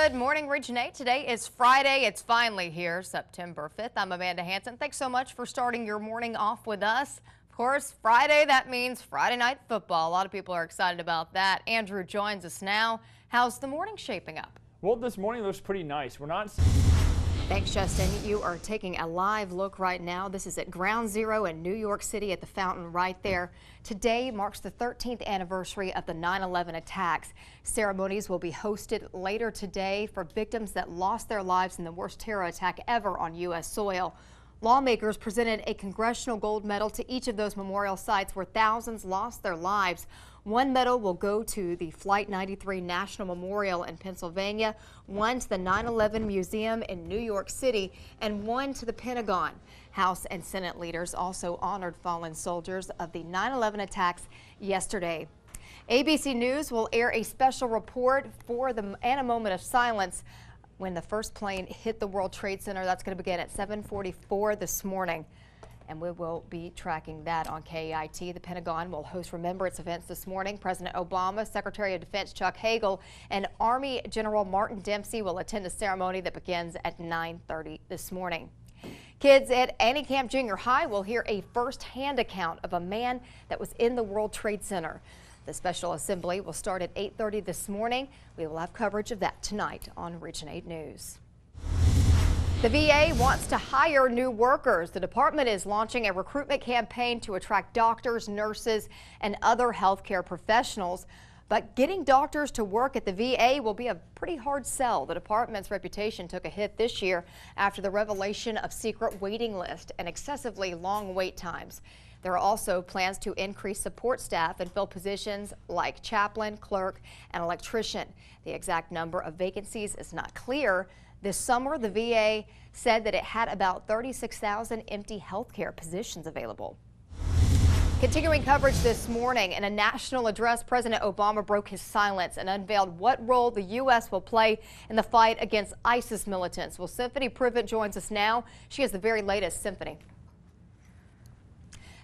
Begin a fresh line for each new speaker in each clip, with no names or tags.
Good morning, Region 8. Today is Friday. It's finally here, September 5th. I'm Amanda Hanson. Thanks so much for starting your morning off with us. Of course, Friday, that means Friday night football. A lot of people are excited about that. Andrew joins us now. How's the morning shaping up?
Well, this morning looks pretty nice. We're not...
Thanks, Justin. You are taking a live look right now. This is at Ground Zero in New York City at the fountain right there. Today marks the 13th anniversary of the 9/11 attacks. Ceremonies will be hosted later today for victims that lost their lives in the worst terror attack ever on U.S. soil. Lawmakers presented a congressional gold medal to each of those memorial sites where thousands lost their lives. One medal will go to the Flight 93 National Memorial in Pennsylvania, one to the 9/11 Museum in New York City, and one to the Pentagon. House and Senate leaders also honored fallen soldiers of the 9/11 attacks yesterday. ABC News will air a special report and a moment of silence when the first plane hit the World Trade Center. That's going to begin at 7:44 this morning. And we will be tracking that on KIT. The Pentagon will host remembrance events this morning. President Obama, Secretary of Defense Chuck Hagel, and Army General Martin Dempsey will attend a ceremony that begins at 9:30 this morning. Kids at Annie Camp Junior High will hear a first-hand account of a man that was in the World Trade Center. The special assembly will start at 8:30 this morning. We will have coverage of that tonight on Region 8 News. The VA wants to hire new workers. The department is launching a recruitment campaign to attract doctors, nurses, and other healthcare professionals. But getting doctors to work at the VA will be a pretty hard sell. The department's reputation took a hit this year after the revelation of secret waiting lists and excessively long wait times. There are also plans to increase support staff and fill positions like chaplain, clerk, and electrician. The exact number of vacancies is not clear. This summer, the VA said that it had about 36,000 empty healthcare positions available. Continuing coverage this morning, in a national address, President Obama broke his silence and unveiled what role the U.S. will play in the fight against ISIS militants. Well, Symphony Privet joins us now. She has the very latest. Symphony.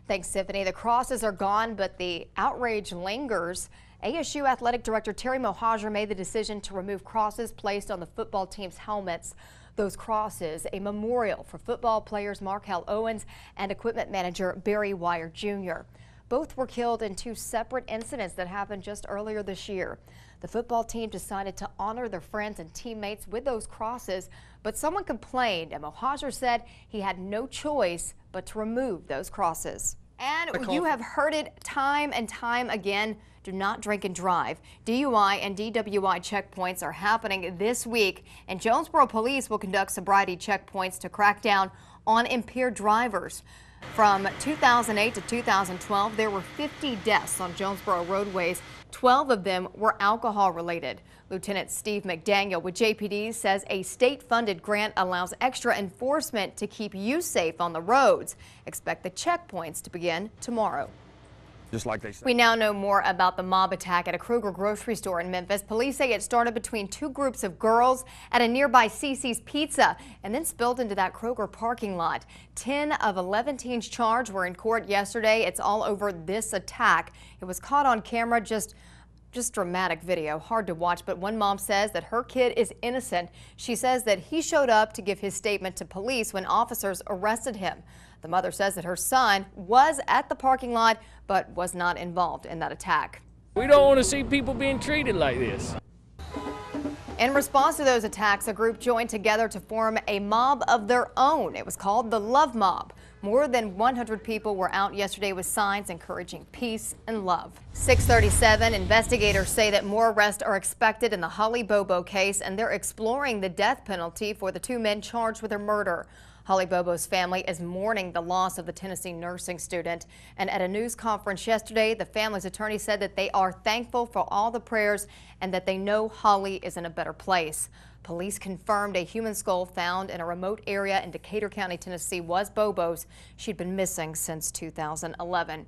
Thanks, Symphony. The crosses are gone, but the outrage lingers. ASU Athletic Director Terry Mohajer made the decision to remove crosses placed on the football team's helmets. Those crosses, a memorial for football players Markel Owens and equipment manager Barry Wire Jr. Both were killed in two separate incidents that happened just earlier this year. The football team decided to honor their friends and teammates with those crosses, but someone complained, and Mohajer said he had no choice but to remove those crosses. And you have heard it time and time again. Do not drink and drive. DUI and DWI checkpoints are happening this week, and Jonesboro police will conduct sobriety checkpoints to crack down on impaired drivers. From 2008 to 2012, there were 50 deaths on Jonesboro roadways. 12 of them were alcohol related. Lieutenant Steve McDaniel with JPD says a state-funded grant allows extra enforcement to keep you safe on the roads. Expect the checkpoints to begin tomorrow.
Just like they said.
We now know more about the mob attack at a Kroger grocery store in Memphis. Police say it started between two groups of girls at a nearby CC's Pizza and then spilled into that Kroger parking lot. 10 of 11 teens charged were in court yesterday. It's all over this attack. It was caught on camera. Just dramatic video, hard to watch, but one mom says that her kid is innocent. She says that he showed up to give his statement to police when officers arrested him. The mother says that her son was at the parking lot but was not involved in that attack.
We don't want to see people being treated like this.
In response to those attacks, a group joined together to form a mob of their own. It was called the Love Mob. More than 100 people were out yesterday with signs encouraging peace and love. 6:37, investigators say that more arrests are expected in the Holly Bobo case, and they're exploring the death penalty for the two men charged with her murder. Holly Bobo's family is mourning the loss of the Tennessee nursing student. And at a news conference yesterday, the family's attorney said that they are thankful for all the prayers and that they know Holly is in a better place. Police confirmed a human skull found in a remote area in Decatur County, Tennessee was Bobo's. She'd been missing since 2011.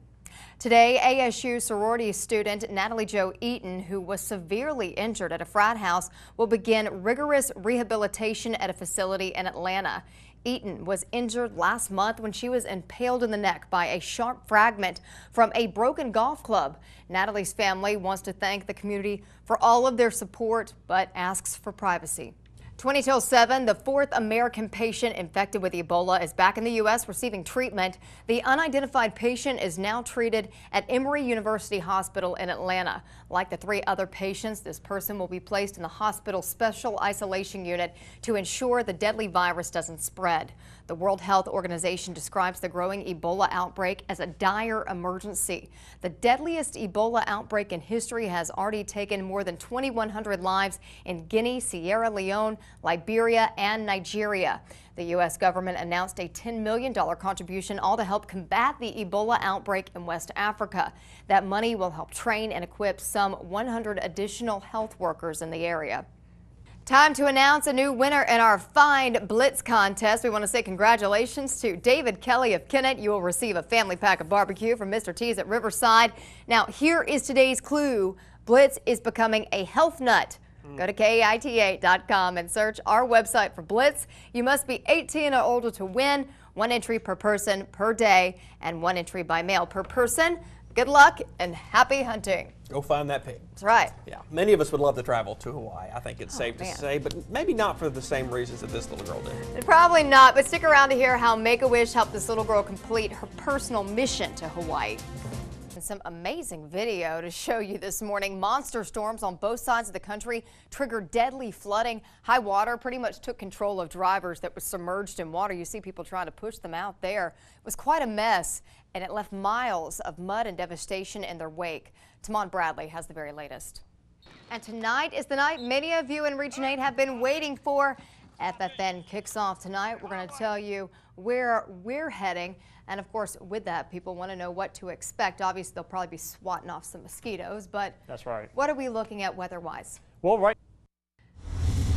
Today, ASU sorority student Natalie Jo Eaton, who was severely injured at a frat house, will begin rigorous rehabilitation at a facility in Atlanta. Eaton was injured last month when she was impaled in the neck by a sharp fragment from a broken golf club. Natalie's family wants to thank the community for all of their support, but asks for privacy. 20 till 7, the fourth American patient infected with Ebola is back in the U.S. receiving treatment. The unidentified patient is now treated at Emory University Hospital in Atlanta. Like the 3 other patients, this person will be placed in the hospital's special isolation unit to ensure the deadly virus doesn't spread. The World Health Organization describes the growing Ebola outbreak as a dire emergency. The deadliest Ebola outbreak in history has already taken more than 2,100 lives in Guinea, Sierra Leone, Liberia, and Nigeria. The U.S. government announced a $10 million contribution, all to help combat the Ebola outbreak in West Africa. That money will help train and equip some 100 additional health workers in the area. Time to announce a new winner in our Find Blitz contest. We want to say congratulations to David Kelly of Kennett. You will receive a family pack of barbecue from Mr. T's at Riverside. Now, here is today's clue. Blitz is becoming a health nut. Go to KITA.com and search our website for Blitz. You must be 18 or older to win. 1 entry per person per day and 1 entry by mail per person. Good luck and happy hunting.
Go find that pig.
That's right.
Yeah, many of us would love to travel to Hawaii. I think it's safe to say, but maybe not for the same reasons that this little girl did.
Probably not, but stick around to hear how Make-A-Wish helped this little girl complete her personal mission to Hawaii. And some amazing video to show you this morning. Monster storms on both sides of the country triggered deadly flooding. High water pretty much took control of drivers that were submerged in water. You see people trying to push them out there. It was quite a mess, and it left miles of mud and devastation in their wake. Tamon Bradley has the very latest. And tonight is the night many of you in Region 8 have been waiting for. FFN kicks off tonight. We're going to tell you where we're heading. And of course, with that, people want to know what to expect. Obviously, they'll probably be swatting off some mosquitoes, but
That's right.
What are we looking at weather-wise?
Well, right.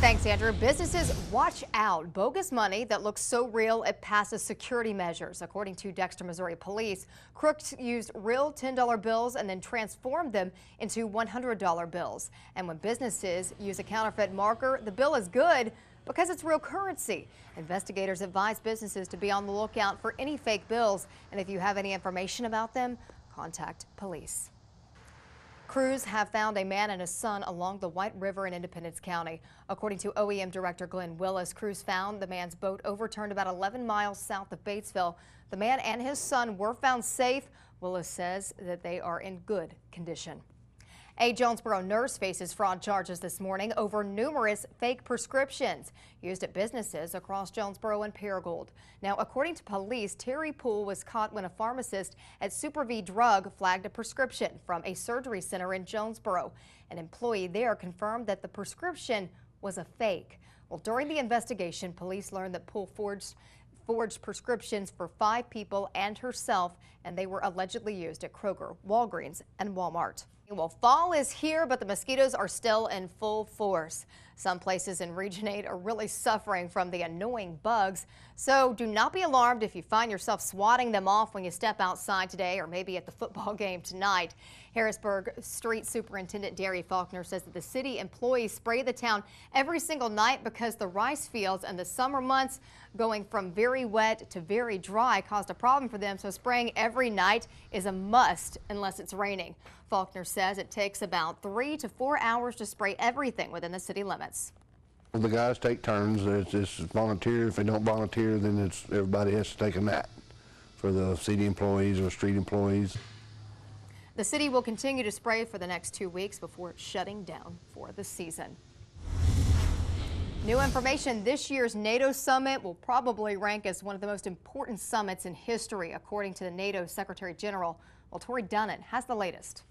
Thanks, Andrew. Businesses, watch out. Bogus money that looks so real it passes security measures. According to Dexter, Missouri police, crooks used real $10 bills and then transformed them into $100 bills. And when businesses use a counterfeit marker, the bill is good because it's real currency. Investigators advise businesses to be on the lookout for any fake bills. And if you have any information about them, contact police. Crews have found a man and his son along the White River in Independence County. According to OEM Director Glenn Willis, crews found the man's boat overturned about 11 miles south of Batesville. The man and his son were found safe. Willis says that they are in good condition. A Jonesboro nurse faces fraud charges this morning over numerous fake prescriptions used at businesses across Jonesboro and Paragould. Now, according to police, Terry Poole was caught when a pharmacist at Super V Drug flagged a prescription from a surgery center in Jonesboro. An employee there confirmed that the prescription was a fake. Well, during the investigation, police learned that Poole forged prescriptions for 5 people and herself, and they were allegedly used at Kroger, Walgreens, and Walmart. Well, fall is here, but the mosquitoes are still in full force. Some places in Region 8 are really suffering from the annoying bugs, so do not be alarmed if you find yourself swatting them off when you step outside today or maybe at the football game tonight. Harrisburg Street Superintendent Derry Faulkner says that the city employees spray the town every single night because the rice fields and the summer months going from very wet to very dry caused a problem for them, so spraying every night is a must unless it's raining. Faulkner says it takes about 3 to 4 hours to spray everything within the city limits.
The guys take turns. It's volunteer. If they don't volunteer, then everybody has to take a nap for the city employees or street employees.
The city will continue to spray for the next 2 weeks before shutting down for the season. New information, this year's NATO summit will probably rank as one of the most important summits in history, according to the NATO Secretary General. Well, Tori Dunnan has the latest.